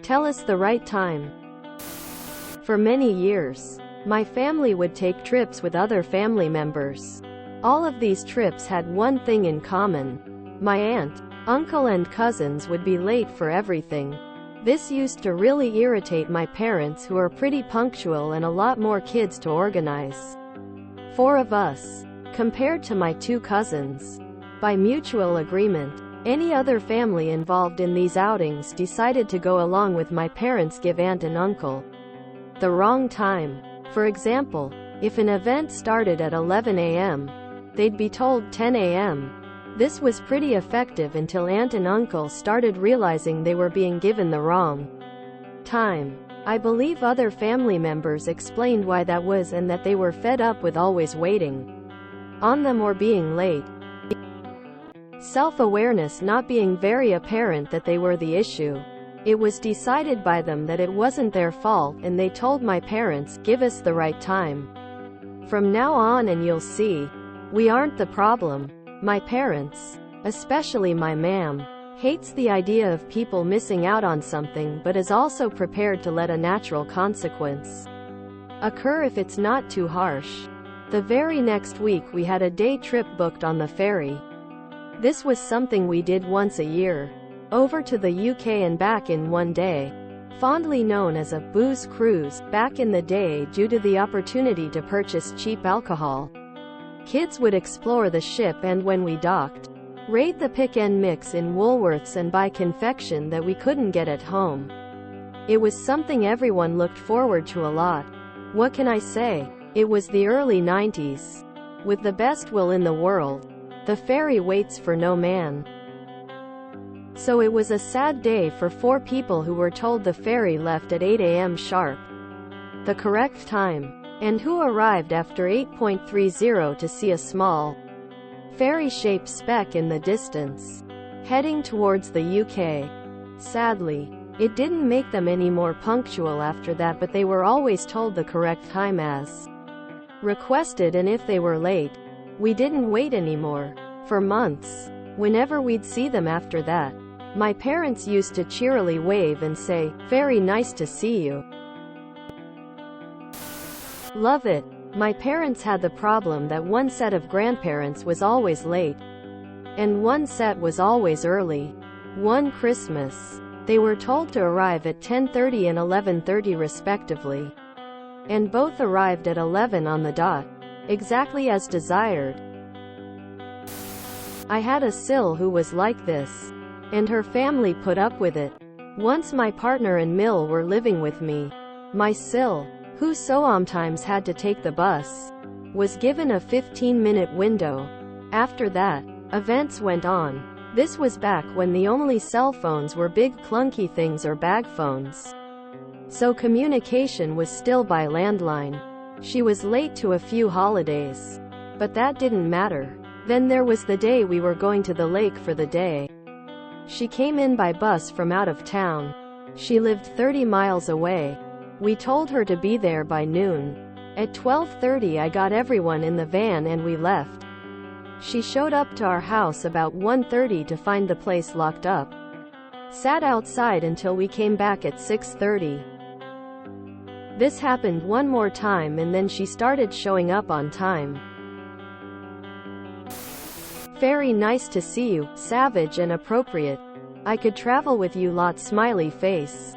Tell us the right time. For many years, my family would take trips with other family members. All of these trips had one thing in common. My aunt, uncle and cousins would be late for everything. This used to really irritate my parents, who are pretty punctual and a lot more kids to organize. 4 of us, compared to my 2 cousins. By mutual agreement, any other family involved in these outings decided to go along with my parents' give aunt and uncle the wrong time. For example, if an event started at 11 a.m., they'd be told 10 a.m. This was pretty effective until aunt and uncle started realizing they were being given the wrong time. I believe other family members explained why that was and that they were fed up with always waiting on them or being late. Self-awareness not being very apparent that they were the issue. It was decided by them that it wasn't their fault, and they told my parents, "Give us the right time. From now on and you'll see. We aren't the problem." My parents, especially my mom, hates the idea of people missing out on something, but is also prepared to let a natural consequence occur if it's not too harsh. The very next week we had a day trip booked on the ferry. This was something we did once a year, over to the UK and back in one day. Fondly known as a booze cruise back in the day due to the opportunity to purchase cheap alcohol. Kids would explore the ship, and when we docked, raid the pick and mix in Woolworths and buy confection that we couldn't get at home. It was something everyone looked forward to a lot. What can I say? It was the early 90s. With the best will in the world, the ferry waits for no man. So it was a sad day for 4 people who were told the ferry left at 8 a.m. sharp, the correct time, and who arrived after 8:30 to see a small, ferry-shaped speck in the distance, heading towards the UK. Sadly, it didn't make them any more punctual after that, but they were always told the correct time as requested, and if they were late, we didn't wait anymore. For months, whenever we'd see them after that, my parents used to cheerily wave and say, "Very nice to see you." Love it. My parents had the problem that one set of grandparents was always late, and one set was always early. One Christmas, they were told to arrive at 10:30 and 11:30 respectively, and both arrived at 11 on the dot, exactly as desired. I had a Sil who was like this, and her family put up with it. Once my partner and Mill were living with me. My Sil, who sometimes had to take the bus, was given a 15-minute window. After that, events went on. This was back when the only cell phones were big clunky things or bag phones. So communication was still by landline. She was late to a few holidays, but that didn't matter. Then there was the day we were going to the lake for the day. She came in by bus from out of town. She lived 30 miles away. We told her to be there by noon. At 12:30 I got everyone in the van and we left. She showed up to our house about 1:30 to find the place locked up. Sat outside until we came back at 6:30. This happened one more time and then she started showing up on time. Very nice to see you, savage and appropriate. I could travel with you lot smiley face.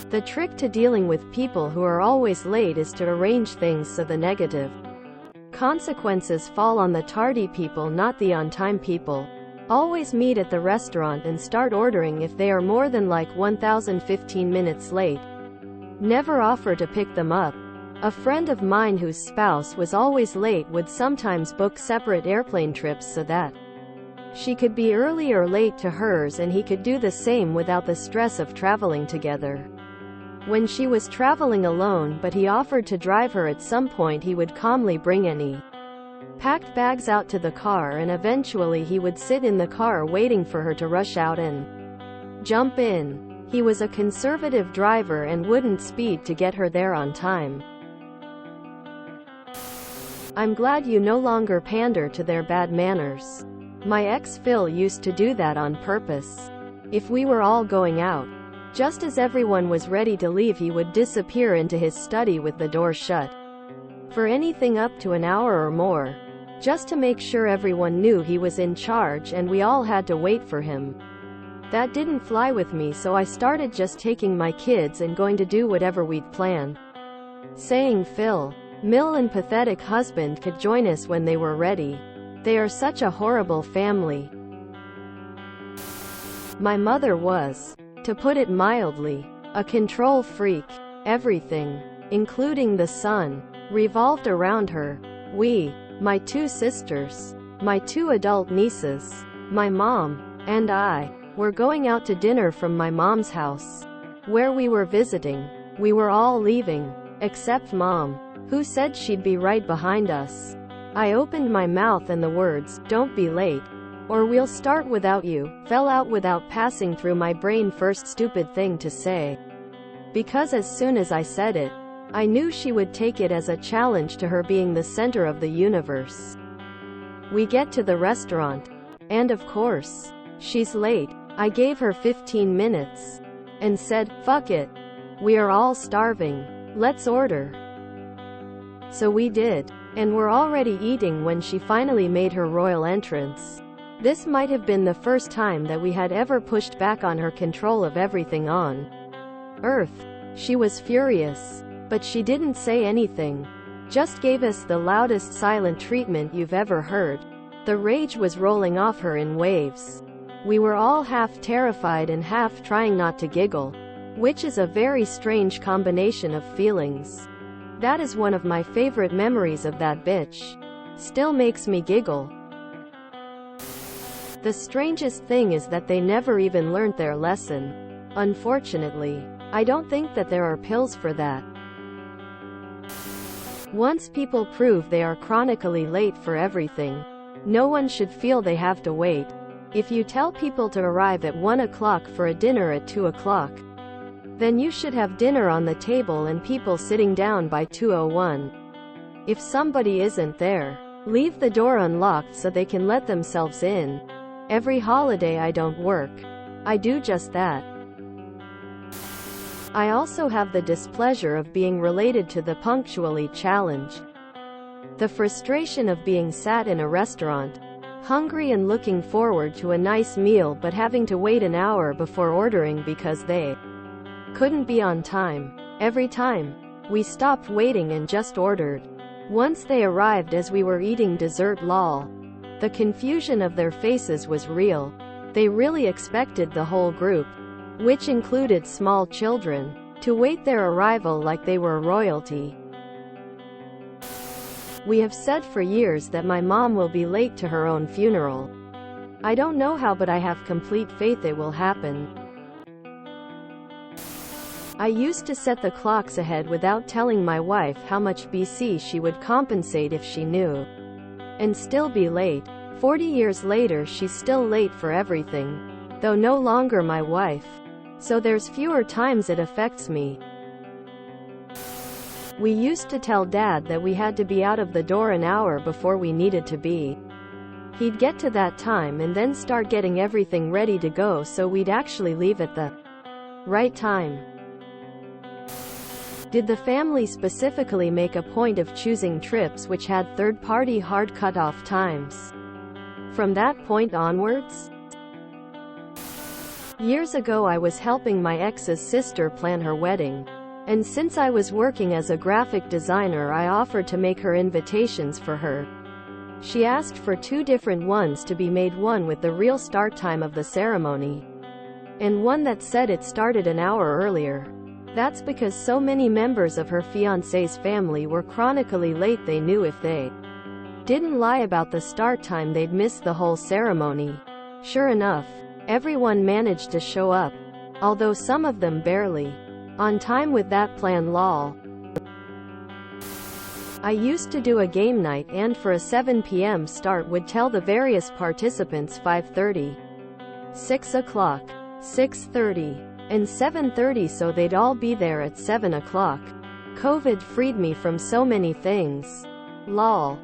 The trick to dealing with people who are always late is to arrange things so the negative consequences fall on the tardy people, not the on-time people. Always meet at the restaurant and start ordering if they are more than like 1,015 minutes late. Never offer to pick them up. A friend of mine whose spouse was always late would sometimes book separate airplane trips so that she could be early or late to hers and he could do the same without the stress of traveling together. When she was traveling alone but he offered to drive her at some point, he would calmly bring any packed bags out to the car, and eventually he would sit in the car waiting for her to rush out and jump in. He was a conservative driver and wouldn't speed to get her there on time. I'm glad you no longer pander to their bad manners. My ex Phil used to do that on purpose. If we were all going out, just as everyone was ready to leave, he would disappear into his study with the door shut. For anything up to an hour or more, just to make sure everyone knew he was in charge and we all had to wait for him. That didn't fly with me, so I started just taking my kids and going to do whatever we'd planned. Saying Phil, Mill and pathetic husband could join us when they were ready. They are such a horrible family. My mother was, to put it mildly, a control freak. Everything, including the son, revolved around her. We, my 2 sisters, my 2 adult nieces, my mom, and I, were going out to dinner from my mom's house, where we were visiting. We were all leaving, except Mom, who said she'd be right behind us. I opened my mouth and the words, "Don't be late, or we'll start without you," fell out without passing through my brain. First stupid thing to say. Because as soon as I said it, I knew she would take it as a challenge to her being the center of the universe. We get to the restaurant, and of course, she's late. I gave her 15 minutes, and said, "Fuck it. We are all starving. Let's order." So we did, and were already eating when she finally made her royal entrance. This might have been the first time that we had ever pushed back on her control of everything on Earth. She was furious, but she didn't say anything. Just gave us the loudest silent treatment you've ever heard. The rage was rolling off her in waves. We were all half terrified and half trying not to giggle, which is a very strange combination of feelings. That is one of my favorite memories of that bitch. Still makes me giggle. The strangest thing is that they never even learned their lesson. Unfortunately, I don't think that there are pills for that. Once people prove they are chronically late for everything, no one should feel they have to wait. If you tell people to arrive at 1 o'clock for a dinner at 2 o'clock, then you should have dinner on the table and people sitting down by 2:01. If somebody isn't there, leave the door unlocked so they can let themselves in. Every holiday I don't work, I do just that. I also have the displeasure of being related to the punctually challenge. The frustration of being sat in a restaurant, hungry and looking forward to a nice meal but having to wait an hour before ordering because they couldn't be on time. Every time, we stopped waiting and just ordered. Once they arrived as we were eating dessert, lol. The confusion of their faces was real. They really expected the whole group, which included small children, to wait their arrival like they were royalty. We have said for years that my mom will be late to her own funeral. I don't know how, but I have complete faith it will happen. I used to set the clocks ahead without telling my wife how much BC she would compensate if she knew. And still be late. 40 years later she's still late for everything. Though no longer my wife. So there's fewer times it affects me. We used to tell Dad that we had to be out of the door an hour before we needed to be. He'd get to that time and then start getting everything ready to go so we'd actually leave at the right time. Did the family specifically make a point of choosing trips which had third-party hard cut-off times? From that point onwards? Years ago I was helping my ex's sister plan her wedding. And since I was working as a graphic designer, I offered to make her invitations for her. She asked for 2 different ones to be made, one with the real start time of the ceremony, and one that said it started an hour earlier. That's because so many members of her fiancé's family were chronically late they knew if they didn't lie about the start time they'd miss the whole ceremony. Sure enough, everyone managed to show up, although some of them barely on time with that plan, lol. I used to do a game night and for a 7 p.m. start would tell the various participants 5:30, 6 o'clock, 6:30, and 7:30 so they'd all be there at 7 o'clock. COVID freed me from so many things. Lol.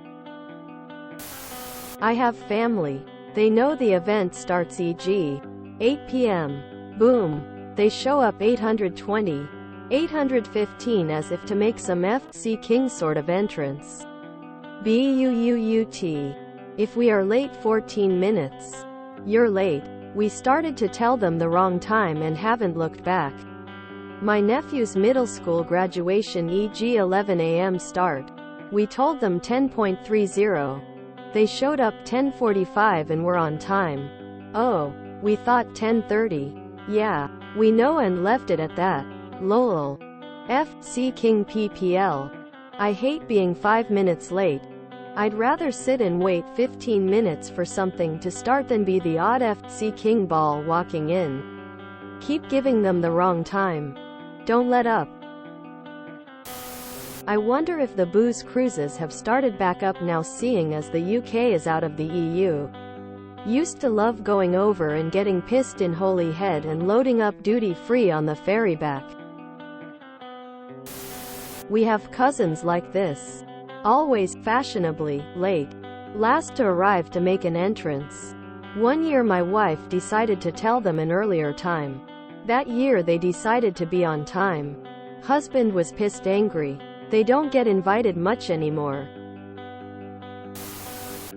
I have family. They know the event starts, e.g. 8 p.m. Boom. They show up 820. 815 as if to make some FC King sort of entrance. BUUUT. If we are late 14 minutes. You're late. We started to tell them the wrong time and haven't looked back. My nephew's middle school graduation e.g. 11 a.m. start. We told them 10.30. They showed up 10:45 and were on time. Oh, we thought 10:30. Yeah, we know and left it at that. Lol. FC King PPL. I hate being 5 minutes late. I'd rather sit and wait 15 minutes for something to start than be the odd FC King ball walking in. Keep giving them the wrong time. Don't let up. I wonder if the booze cruises have started back up now, seeing as the UK is out of the EU. Used to love going over and getting pissed in Holyhead and loading up duty-free on the ferry back. We have cousins like this. Always, fashionably, late. Last to arrive to make an entrance. One year my wife decided to tell them an earlier time. That year they decided to be on time. Husband was pissed angry. They don't get invited much anymore.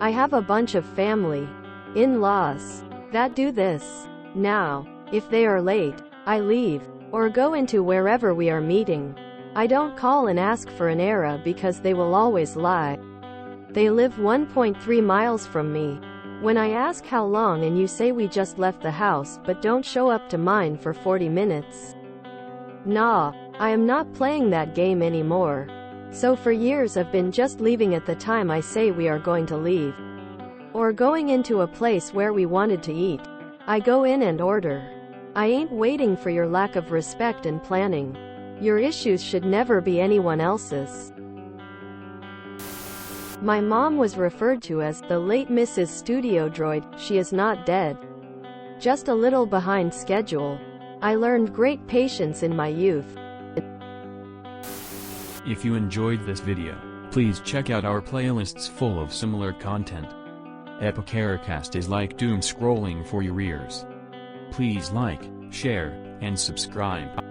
I have a bunch of family, in-laws, that do this. Now, if they are late, I leave, or go into wherever we are meeting. I don't call and ask for an error because they will always lie. They live 1.3 miles from me. When I ask how long and you say we just left the house but don't show up to mine for 40 minutes. Nah, I am not playing that game anymore. So for years I've been just leaving at the time I say we are going to leave. Or going into a place where we wanted to eat. I go in and order. I ain't waiting for your lack of respect and planning. Your issues should never be anyone else's. My mom was referred to as the late Mrs. Studio Droid. She is not dead. Just a little behind schedule. I learned great patience in my youth. If you enjoyed this video, please check out our playlists full of similar content. Epicaricast is like doom scrolling for your ears. Please like, share, and subscribe.